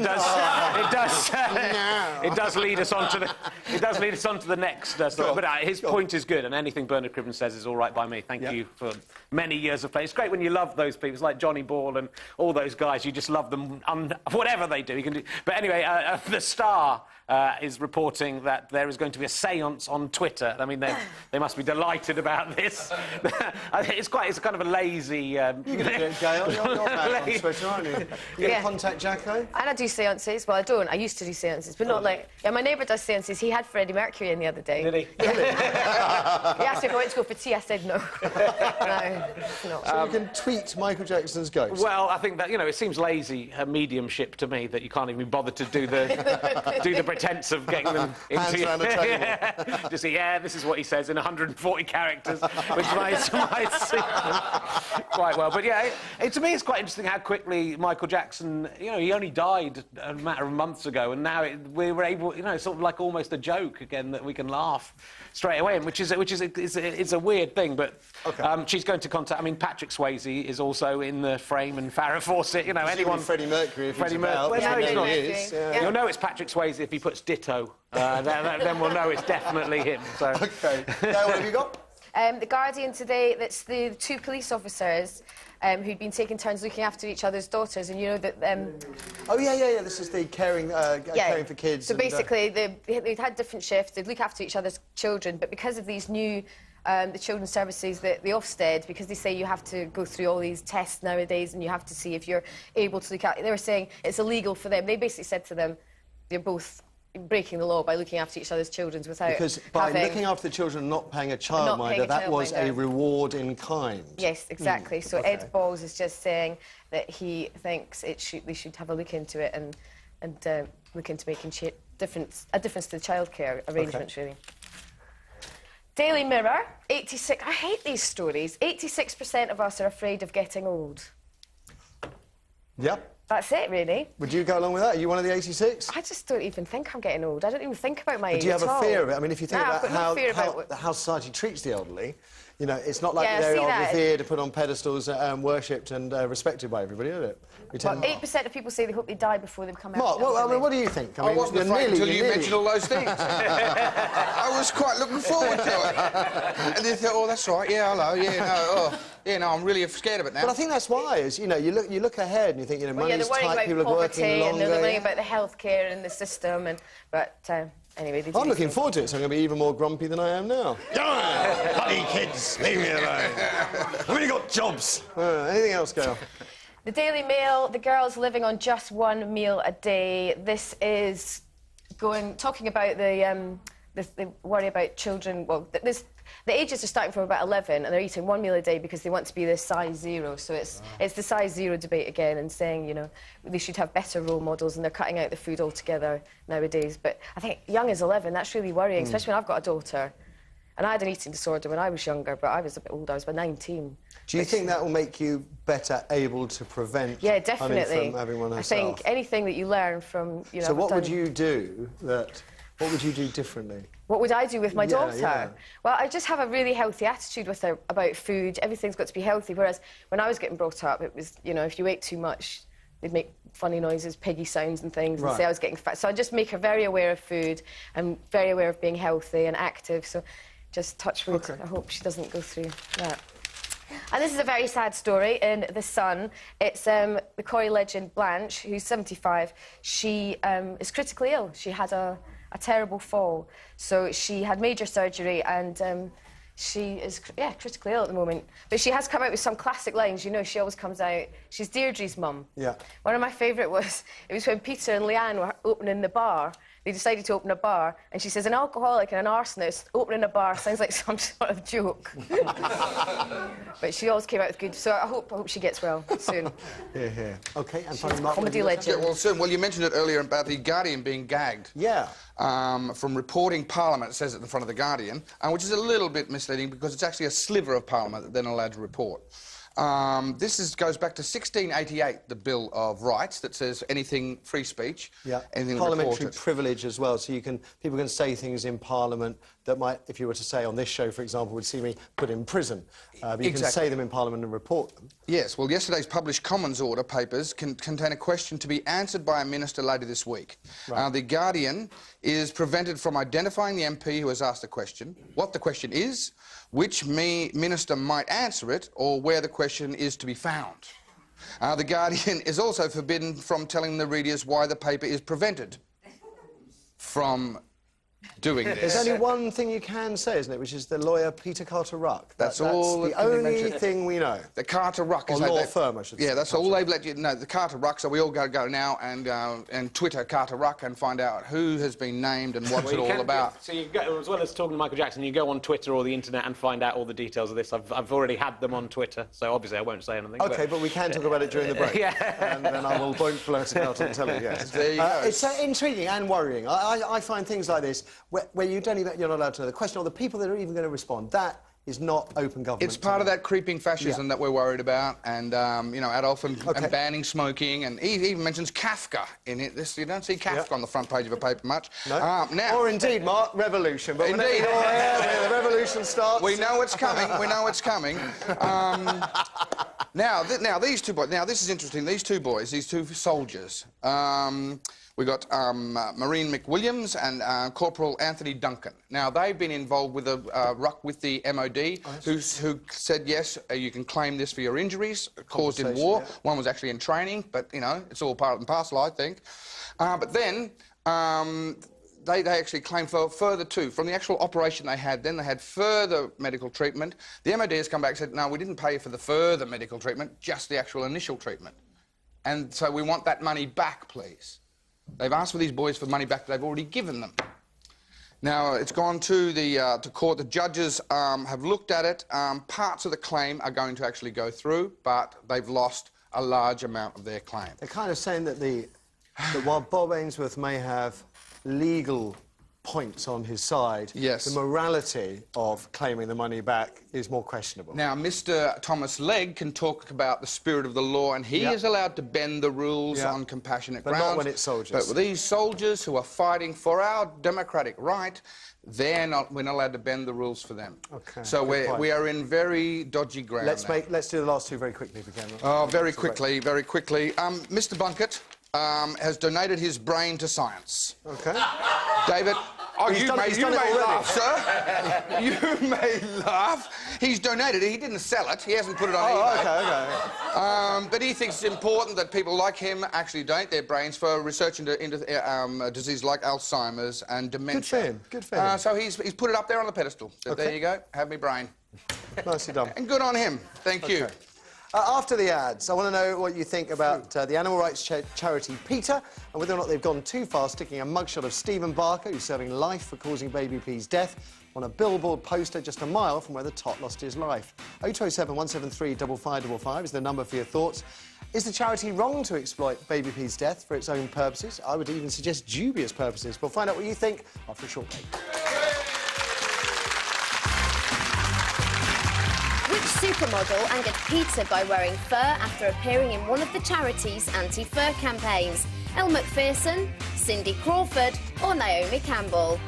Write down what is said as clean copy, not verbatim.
It does lead us on to the. It does lead us on to the next story. But his point is good, and anything Bernard Cribbin says is all right by me. Thank you for many years of play. It's great when you love those people. It's like Johnny Ball and all those guys. You just love them, whatever they do. You can do. But anyway, the Star is reporting that there is going to be a séance on Twitter. I mean, they must be delighted about this. It's kind of a lazy. Gail, you're back on Twitter, aren't you? You gonna contact Jacko? And I do séances. Well, I don't. I used to do séances, but not like... Yeah, my neighbour does séances. He had Freddie Mercury in the other day. Did he? Yeah. He asked me if I went to go for tea. I said no. No, not. So you can tweet Michael Jackson's ghost? Well, I think that, you know, it seems lazy mediumship to me that you can't even bother to do the pretense of getting them into... Hands around the table. Just say, this is what he says in 140 characters, which might suit quite well. But, yeah, to me, it's quite interesting how quickly Michael Jackson, you know, he only died a matter of months ago, and now we were able, you know, sort of like almost a joke again that we can laugh straight away, which is a weird thing. But she's going to contact. I mean, Patrick Swayze is also in the frame, and Farrah Fawcett. You know, anyone. Freddie Mercury. Freddie Mercury. Well, no, he's not. You'll know it's Patrick Swayze if he puts ditto. Then we'll know it's definitely him. So. Okay. Now, what have you got? The Guardian today. That's the two police officers who'd been taking turns looking after each other's daughters, and you know that... Oh, yeah. This is the caring for kids. So basically, they'd had different shifts. They'd look after each other's children, but because of these new... the children's services, the Ofsted, because they say you have to go through all these tests nowadays and you have to see if you're able to look at... They were saying it's illegal for them. They basically said to them, you're both breaking the law by looking after each other's children without Because by looking after the children, not paying a childminder, that was a reward in kind. Yes, exactly. So Ed Balls is just saying that he thinks they should have a look into it and look into making a difference to the childcare arrangements, really. Daily Mirror, 86... I hate these stories. 86% of us are afraid of getting old. Yep. That's it, really. Would you go along with that? Are you one of the 86? I just don't even think I'm getting old. I don't even think about my age Do you have a fear of it? I mean, if you think about how society treats the elderly, you know, it's not like they are revered, put on pedestals, worshipped and respected by everybody, is it? Well, 8% of people say they hope they die before they become out. Mark, well, I mean, what do you think? I wasn't afraid until you mentioned all those things. I was quite looking forward to it. And they thought, oh, that's right, yeah, hello, no, I'm really scared of it now. But I think that's why, is, you know, you look ahead and you think, you know, money's tight, people are working longer. And they're worrying about the healthcare and the system, anyway, I'm looking forward to it, so I'm going to be even more grumpy than I am now. Bloody kids, leave me alone. I've only got jobs. Anything else, Gail? The Daily Mail, the girls living on just one meal a day. This is talking about the worry about children. Well, the ages are starting from about 11 and they're eating one meal a day because they want to be the size zero. So it's the size zero debate again, and saying, you know, they should have better role models, and they're cutting out the food altogether nowadays. But I think young as 11, that's really worrying, especially when I've got a daughter. And I had an eating disorder when I was younger, but I was a bit older. I was about 19. Do you think that will make you better able to prevent definitely from having one herself? I think anything that you learn from, you know... So what would you do what would you do differently? What would I do with my daughter? Yeah. Well, I just have a really healthy attitude with her about food. Everything's got to be healthy, whereas when I was getting brought up, it was, you know, if you ate too much, they'd make funny noises, piggy sounds and things, and say I was getting fat. So I just make her very aware of food and very aware of being healthy and active. So just touch wood. I hope she doesn't go through that. And this is a very sad story in The Sun. It's the Corrie legend Blanche, who's 75. She is critically ill. She had a terrible fall. So she had major surgery, and she is, critically ill at the moment. But she has come out with some classic lines. You know, she always comes out... She's Deirdre's mum. Yeah. One of my favourite was when Peter and Leanne were opening the bar. They decided to open a bar, and she says, an alcoholic and an arsonist opening a bar sounds like some sort of joke. But she always came out with good, so I hope she gets well soon. Yeah. OK, and she's a comedy legend. Well, soon. Well, you mentioned it earlier about the Guardian being gagged. Yeah. From reporting Parliament, it says it in front of the Guardian, which is a little bit misleading because it's actually a sliver of Parliament that they're not allowed to report. This goes back to 1688, the Bill of Rights, that says anything free speech. Yeah. Anything parliamentary privilege as well, so people can say things in Parliament that might, if you were to say on this show, for example, would see me put in prison. But you can say them in Parliament and report them. Yes, well, yesterday's published Commons Order papers contain a question to be answered by a minister later this week. Right. The Guardian is prevented from identifying the MP who has asked the question, what the question is, which minister might answer it, or where the question is to be found. The Guardian is also forbidden from telling the readers why the paper is prevented from doing this. There's only one thing you can say, isn't it, which is the lawyer Peter Carter-Ruck. That's all. That's the only thing we know. The Carter-Ruck is... Or law firm, I should say. Yeah, that's all they've let you know. The Carter-Ruck, so we all got to go now and Twitter Carter-Ruck and find out who has been named and what's it all about. So you go, as well as talking to Michael Jackson, you go on Twitter or the internet and find out all the details of this. I've already had them on Twitter, so obviously I won't say anything. OK, but we can talk about it during the break. Yeah. And then I will blurt it out and tell you, yes. There you go. It's intriguing and worrying. I find things like this where you're not allowed to know the question, or the people that are even going to respond. That is not open government. It's part of that creeping fascism that we're worried about, and, you know, Adolf and banning smoking, and he even mentions Kafka in it. You don't see Kafka on the front page of a paper much. No. Now, or indeed, Mark, revolution. But indeed. The revolution starts. We know it's coming. We know it's coming. Now, these two boys... Now, this is interesting. These two boys, these two soldiers... we got Marine McWilliams and Corporal Anthony Duncan. Now, they've been involved with ruck with the MOD, who said, yes, you can claim this for your injuries caused in war. Yeah. One was actually in training, but, you know, it's all part and parcel, I think. But then... They actually claimed for further too. From the actual operation they had, then they had further medical treatment. The MOD has come back and said, no, we didn't pay you for the further medical treatment, just the actual initial treatment. And so we want that money back, please. They've asked for these boys for money back that they've already given them. Now, it's gone to the to court. The judges have looked at it. Parts of the claim are going to actually go through, but they've lost a large amount of their claim. They're kind of saying that that while Bob Ainsworth may have legal points on his side, yes, the morality of claiming the money back is more questionable. Now, Mr. Thomas Legg can talk about the spirit of the law, and he is allowed to bend the rules on compassionate grounds. But not when it's soldiers. But with these soldiers who are fighting for our democratic right, we're not allowed to bend the rules for them. Okay. So we are in very dodgy ground. Let's do the last two very quickly if we can. Oh, very quickly. Mr. Bunkett has donated his brain to science. OK. David... Oh, you may laugh, sir. You may laugh. He's donated it. He didn't sell it. He hasn't put it on eBay. OK. But he thinks it's important that people like him actually donate their brains for research into disease like Alzheimer's and dementia. Good for him. Good for him. So he's put it up there on the pedestal. So there you go. Have me brain. Nicely done. And good on him. Thank you. After the ads, I want to know what you think about the animal rights charity PETA and whether or not they've gone too far sticking a mugshot of Stephen Barker, who's serving life for causing baby P's death, on a billboard poster just a mile from where the tot lost his life. 0207 173 5555 is the number for your thoughts. Is the charity wrong to exploit baby P's death for its own purposes? I would even suggest dubious purposes. We'll find out what you think after a short break. Supermodel angered PETA by wearing fur after appearing in one of the charity's anti-fur campaigns. Elle Macpherson, Cindy Crawford or Naomi Campbell?